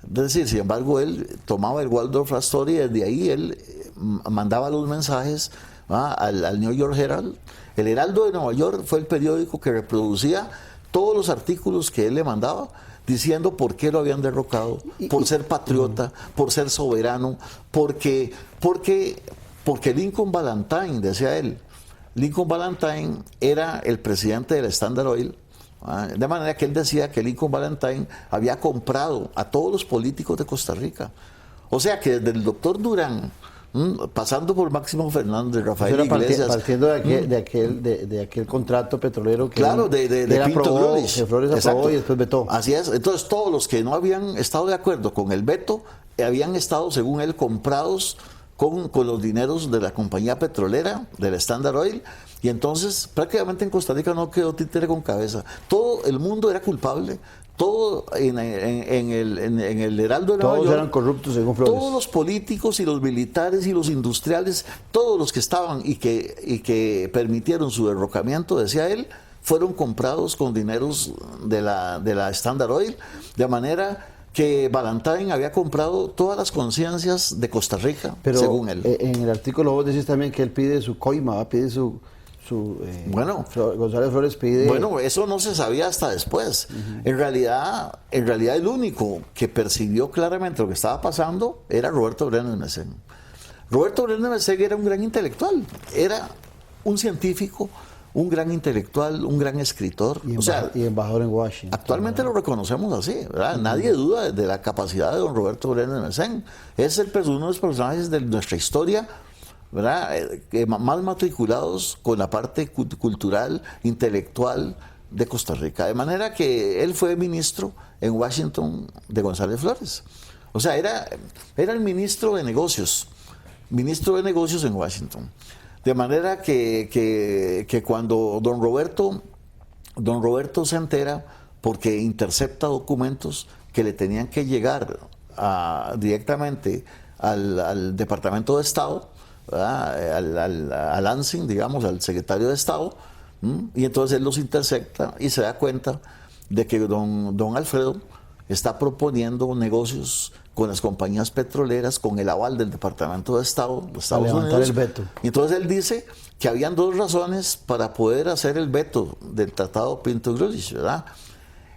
Es decir, sin embargo, él tomaba el Waldorf Astoria y desde ahí él mandaba los mensajes al New York Herald. El Heraldo de Nueva York fue el periódico que reproducía todos los artículos que él le mandaba, diciendo por qué lo habían derrocado, por ser patriota, por ser soberano, porque Lincoln Valentine, decía él, Lincoln Valentine era el presidente del Standard Oil, de manera que él decía que Lincoln Valentine había comprado a todos los políticos de Costa Rica. O sea que desde el doctor Durán, pasando por Máximo Fernández, Rafael Iglesias, partiendo de aquel contrato petrolero que claro, de Pinto Grulich, que Flores aprobó y después vetó. Así es. Entonces todos los que no habían estado de acuerdo con el veto habían estado, según él, comprados con los dineros de la compañía petrolera, del Standard Oil, y entonces prácticamente en Costa Rica no quedó títere con cabeza. Todo el mundo era culpable. Todo en el Heraldo de Nueva York, todos eran corruptos según Flores. Todos los políticos y los militares y los industriales, todos los que estaban y que permitieron su derrocamiento, decía él, fueron comprados con dineros de la Standard Oil, de manera que Valentine había comprado todas las conciencias de Costa Rica, pero según él. En el artículo vos decís también que él pide su coima, pide González Flores pide... Bueno, eso no se sabía hasta después. En realidad el único que percibió claramente lo que estaba pasando era Roberto Brenes Messen. Roberto Brenes Messen era un gran intelectual, era un científico, un gran intelectual, un gran escritor. Y embajador en Washington. Actualmente lo reconocemos así, ¿verdad? Nadie duda de la capacidad de don Roberto Brenes Messen. Es uno de los personajes de nuestra historia, ¿verdad?, más matriculados con la parte cultural, intelectual de Costa Rica. De manera que él fue ministro en Washington de González Flores. O sea, era el ministro de negocios en Washington. De manera que cuando don Roberto se entera, porque intercepta documentos que le tenían que llegar directamente al Departamento de Estado, al Lansing, digamos, al secretario de Estado, y entonces él los intercepta y se da cuenta de que don Alfredo está proponiendo negocios con las compañías petroleras con el aval del Departamento de Estado de Estados Unidos. El veto. Y entonces él dice que habían 2 razones para poder hacer el veto del Tratado Pinto Grulich, ¿verdad?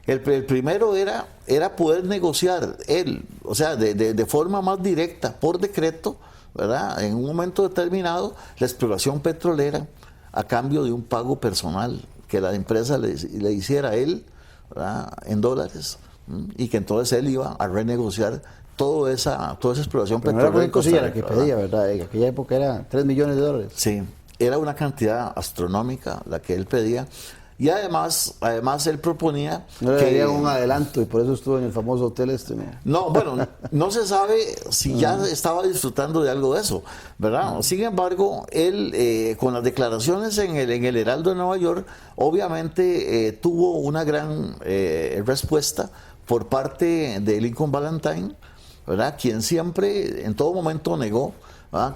El primero era poder negociar él, o sea, de forma más directa, por decreto, ¿verdad?, en un momento determinado, la exploración petrolera a cambio de un pago personal que la empresa le hiciera a él, ¿verdad?, en dólares, y que entonces él iba a renegociar toda esa exploración petrolera. Era una cosilla la que pedía, ¿verdad? En aquella época era $3 millones. Sí, era una cantidad astronómica la que él pedía. Y además él proponía no le darían un adelanto y por eso estuvo en el famoso hotel este, ¿no? No, bueno, no se sabe si ya estaba disfrutando de algo de eso, ¿verdad? Sin embargo, él con las declaraciones en el Heraldo de Nueva York, obviamente tuvo una gran respuesta por parte de Lincoln Valentine, ¿verdad?, quien siempre, en todo momento negó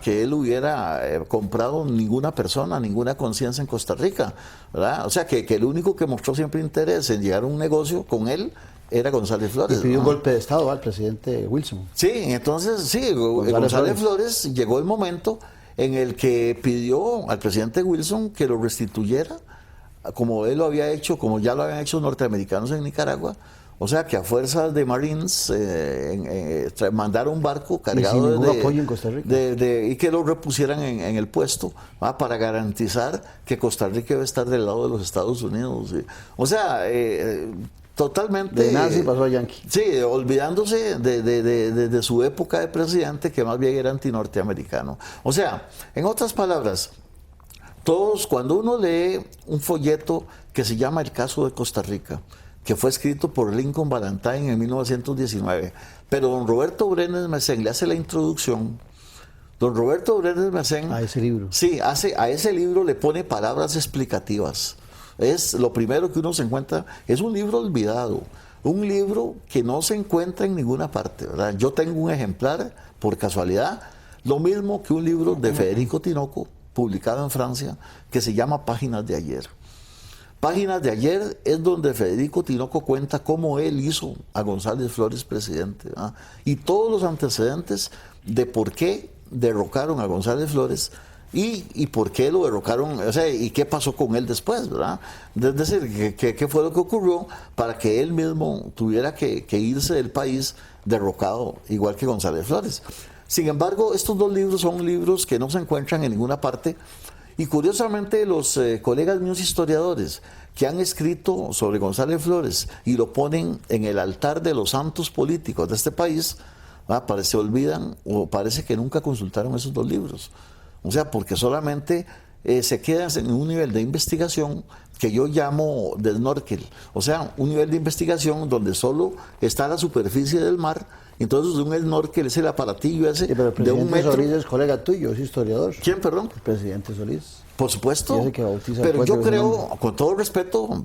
que él hubiera comprado ninguna persona, ninguna conciencia en Costa Rica, ¿verdad? O sea, que el único que mostró siempre interés en llegar a un negocio con él era González Flores. Y pidió un golpe de Estado al presidente Wilson. Sí, entonces, sí, González Flores llegó el momento en el que pidió al presidente Wilson que lo restituyera, como él lo había hecho, como ya lo habían hecho los norteamericanos en Nicaragua. O sea, que a fuerzas de Marines mandaron un barco cargado y sin ningún apoyo en Costa Rica. Y que lo repusieran en el puesto, para garantizar que Costa Rica iba a estar del lado de los Estados Unidos. O sea, Totalmente. De nazi pasó a yanqui. Sí, olvidándose de su época de presidente, que más bien era antinorteamericano. O sea, en otras palabras, todos, cuando uno lee un folleto que se llama El caso de Costa Rica, que fue escrito por Lincoln Valentine en 1919, pero don Roberto Brenes Messen le hace la introducción. Don Roberto Brenes Messen... A ese libro. Sí, a ese libro le pone palabras explicativas. Es lo primero que uno se encuentra, es un libro olvidado, un libro que no se encuentra en ninguna parte, ¿verdad? Yo tengo un ejemplar, por casualidad, lo mismo que un libro de Federico Tinoco, publicado en Francia, que se llama Páginas de ayer. Páginas de ayer es donde Federico Tinoco cuenta cómo él hizo a González Flores presidente, ¿verdad? Y todos los antecedentes de por qué derrocaron a González Flores y por qué lo derrocaron, o sea, y qué pasó con él después, ¿verdad? Es decir, qué fue lo que ocurrió para que él mismo tuviera que irse del país derrocado, igual que González Flores. Sin embargo, estos dos libros son libros que no se encuentran en ninguna parte, y curiosamente los colegas míos historiadores que han escrito sobre González Flores y lo ponen en el altar de los santos políticos de este país, se olvidan o parece que nunca consultaron esos dos libros. O sea, porque solamente se quedan en un nivel de investigación que yo llamo de snorkel. O sea, un nivel de investigación donde solo está la superficie del mar. Entonces, un snorkel es el aparatillo ese sí, pero el de 1 metro. Solís es colega tuyo, es historiador. ¿Quién, perdón? El presidente Solís. Por supuesto, Que pero yo creo, con todo respeto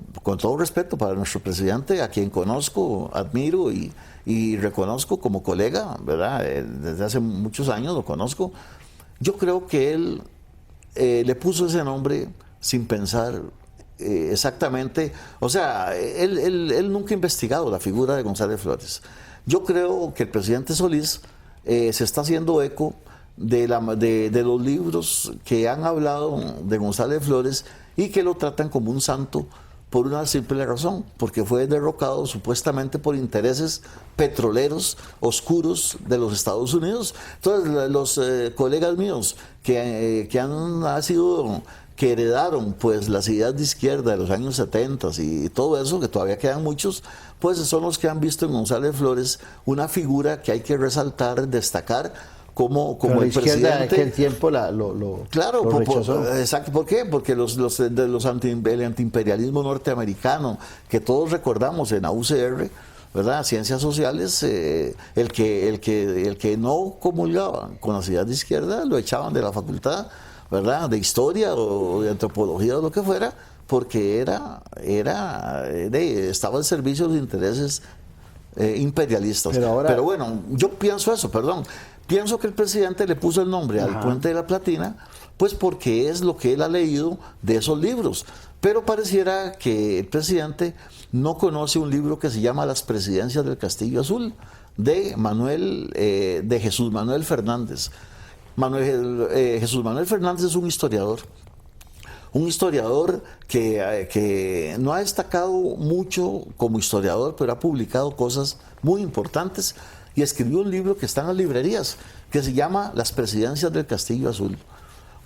para nuestro presidente, a quien conozco, admiro y reconozco como colega, ¿verdad? Desde hace muchos años lo conozco. Yo creo que él le puso ese nombre sin pensar exactamente, o sea, él nunca ha investigado la figura de González Flores. Yo creo que el presidente Solís se está haciendo eco de los libros que han hablado de González Flores y que lo tratan como un santo por una simple razón, porque fue derrocado supuestamente por intereses petroleros oscuros de los Estados Unidos. Entonces, los colegas míos que heredaron pues las ideas de izquierda de los años 70 y todo eso, que todavía quedan muchos, pues son los que han visto en González Flores una figura que hay que resaltar, destacar, como el presidente. De aquel tiempo claro, lo rechazó. Exacto. ¿Por qué? Porque el antiimperialismo norteamericano, que todos recordamos en la UCR, ¿verdad? Ciencias sociales, el que no comulgaba con las ideas de izquierda lo echaban de la facultad, ¿verdad? De historia o de antropología o lo que fuera, porque estaba al servicio de los intereses imperialistas. Pero bueno, yo pienso eso, pienso que el presidente le puso el nombre al Puente de la Platina, pues porque es lo que él ha leído de esos libros. Pero pareciera que el presidente no conoce un libro que se llama Las Presidencias del Castillo Azul, de Jesús Manuel Fernández. Jesús Manuel Fernández es un historiador que no ha destacado mucho como historiador, pero ha publicado cosas muy importantes y escribió un libro que está en las librerías, que se llama Las Presidencias del Castillo Azul.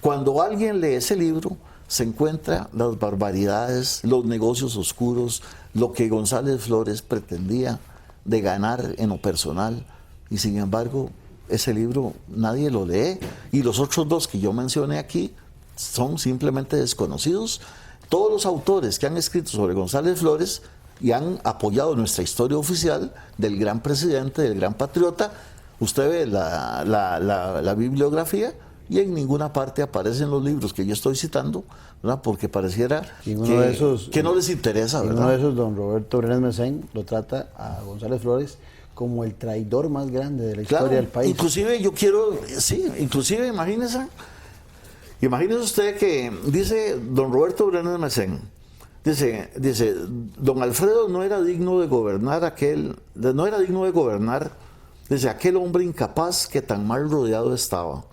Cuando alguien lee ese libro, se encuentra las barbaridades, los negocios oscuros, lo que González Flores pretendía de ganar en lo personal, y sin embargo, ese libro nadie lo lee, y los otros dos que yo mencioné aquí son simplemente desconocidos. Todos los autores que han escrito sobre González Flores y han apoyado nuestra historia oficial del gran presidente, del gran patriota, usted ve la bibliografía y en ninguna parte aparecen los libros que yo estoy citando, ¿verdad? Porque pareciera que no les interesa, ¿verdad? Uno de esos, don Roberto Brenes Messen, lo trata a González Flores como el traidor más grande de la historia del país. Inclusive imagínese usted que dice don Roberto Brenes Messen, dice, don Alfredo no era digno de gobernar aquel hombre incapaz que tan mal rodeado estaba.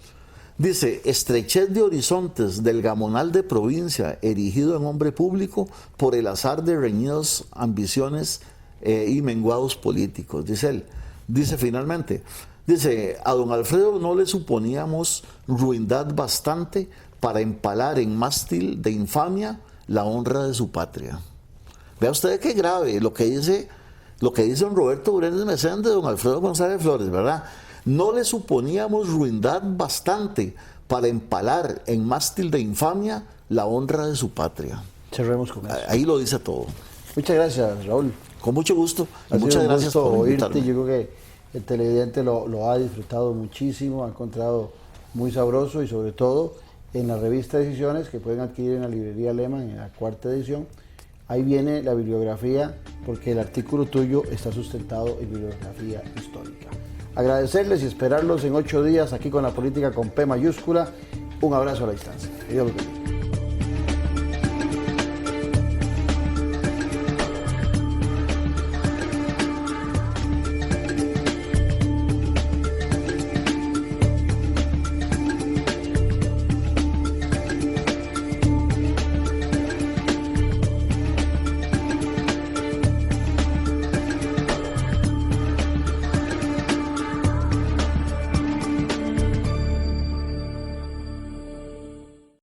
Dice, estrechez de horizontes del gamonal de provincia erigido en hombre público por el azar de reñidas ambiciones y menguados políticos, dice él. Dice finalmente, a don Alfredo no le suponíamos ruindad bastante para empalar en mástil de infamia la honra de su patria. Vea usted qué grave lo que dice don Roberto Brenes Mesén de don Alfredo González Flores, ¿verdad? No le suponíamos ruindad bastante para empalar en mástil de infamia la honra de su patria. Cerremos con eso. Ahí lo dice todo. Muchas gracias, Raúl. Con mucho gusto. Ha Muchas sido un gracias gusto por oírte. invitarme. Yo creo que el televidente lo ha disfrutado muchísimo, ha encontrado muy sabroso y sobre todo en la revista Decisiones que pueden adquirir en la librería Lehmann en la 4ª edición. Ahí viene la bibliografía porque el artículo tuyo está sustentado en bibliografía histórica. Agradecerles y esperarlos en 8 días aquí con la política con P mayúscula. Un abrazo a la distancia. Dios los bendiga.